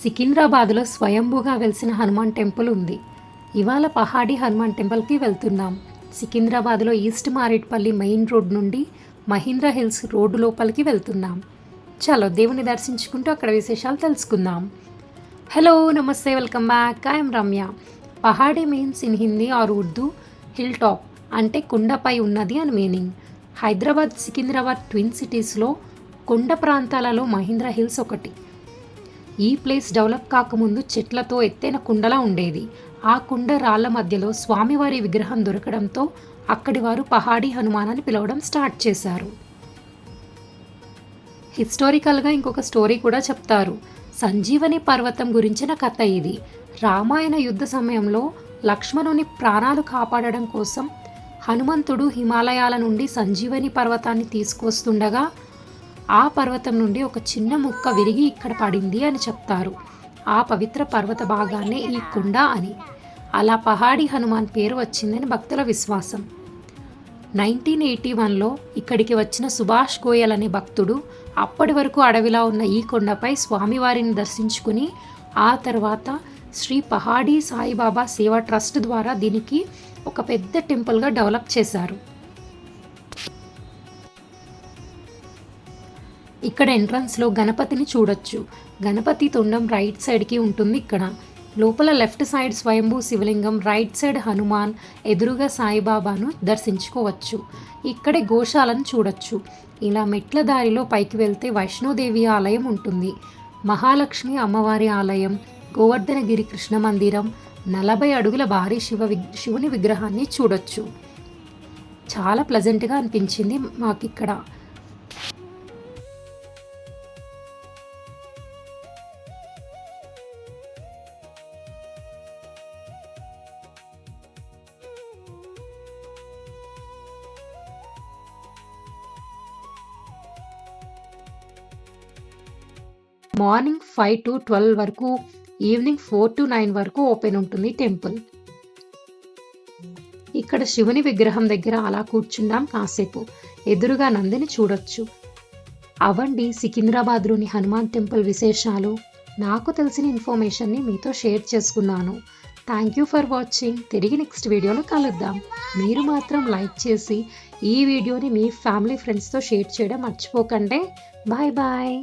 సికింద్రాబాద్లో స్వయంభూగా వెలిసిన హనుమాన్ టెంపుల్ ఉంది. ఇవాళ పహాడీ హనుమాన్ టెంపుల్కి వెళ్తున్నాం. సికింద్రాబాద్లో ఈస్ట్ మారేట్పల్లి మెయిన్ రోడ్ నుండి మహీంద్రా హిల్స్ రోడ్డు లోపలికి వెళ్తున్నాం. చలో దేవుని దర్శించుకుంటూ అక్కడ విశేషాలు తెలుసుకుందాం. హలో నమస్తే, welcome back. I'm Ramya. Pahadi means in Hindi or Urdu hill top అంటే కొండపై ఉన్నది అని మీనింగ్. హైదరాబాద్ సికింద్రాబాద్ ట్విన్ సిటీస్లో కొండ ప్రాంతాలలో మహీంద్రా హిల్స్ ఒకటి. ఈ ప్లేస్ డెవలప్ కాకముందు చెట్లతో ఎత్తైన కుండలా ఉండేది. ఆ కుండ రాళ్ల మధ్యలో స్వామివారి విగ్రహం దొరకడంతో అక్కడి వారు పహాడీ హనుమాన్ అని పిలవడం స్టార్ట్ చేశారు. హిస్టారికల్గా ఇంకొక స్టోరీ కూడా చెప్తారు. సంజీవని పర్వతం గురించిన కథ ఇది. రామాయణ యుద్ధ సమయంలో లక్ష్మణుని ప్రాణాలు కాపాడడం కోసం హనుమంతుడు హిమాలయాల నుండి సంజీవని పర్వతాన్ని తీసుకొస్తుండగా ఆ పర్వతం నుండి ఒక చిన్న ముక్క విరిగి ఇక్కడ పడింది అని చెప్తారు. ఆ పవిత్ర పర్వత భాగాన్నే ఈ కొండ అని. అలా పహాడీ హనుమాన్ పేరు వచ్చిందని భక్తుల విశ్వాసం. 1981లో ఇక్కడికి వచ్చిన సుభాష్ గోయల్ అనే భక్తుడు అప్పటి వరకు అడవిలా ఉన్న ఈ కొండపై స్వామివారిని దర్శించుకుని ఆ తర్వాత శ్రీ పహాడీ సాయిబాబా సేవా ట్రస్ట్ ద్వారా దీనికి ఒక పెద్ద టెంపుల్గా డెవలప్ చేశారు. ఇక్కడ ఎంట్రన్స్లో గణపతిని చూడొచ్చు. గణపతి తొండం రైట్ సైడ్కి ఉంటుంది. ఇక్కడ లోపల లెఫ్ట్ సైడ్ స్వయంభూ శివలింగం, రైట్ సైడ్ హనుమాన్, ఎదురుగా సాయిబాబాను దర్శించుకోవచ్చు. ఇక్కడే గోశాలను చూడొచ్చు. ఇలా మెట్ల దారిలో పైకి వెళ్తే వైష్ణోదేవి ఆలయం ఉంటుంది, మహాలక్ష్మి అమ్మవారి ఆలయం, గోవర్ధనగిరి కృష్ణ మందిరం, 40 అడుగుల భారీ శివుని విగ్రహాన్ని చూడొచ్చు. చాలా ప్లెజెంట్గా అనిపించింది మాకిక్కడ. మార్నింగ్ 5 to 12 వరకు, ఈవినింగ్ 4 to 9 వరకు ఓపెన్ ఉంటుంది టెంపుల్. ఇక్కడ శివుని విగ్రహం దగ్గర అలా కూర్చున్నాం కాసేపు. ఎదురుగా నందిని చూడొచ్చు. అవండి సికింద్రాబాద్లోని హనుమాన్ టెంపుల్ విశేషాలు. నాకు తెలిసిన ఇన్ఫర్మేషన్ని మీతో షేర్ చేసుకున్నాను. Thank you for watching. తిరిగి నెక్స్ట్ వీడియోలో కలుద్దాం. మీరు మాత్రం లైక్ చేసి ఈ వీడియోని మీ ఫ్యామిలీ ఫ్రెండ్స్తో షేర్ చేయడం మర్చిపోకండి. Bye bye.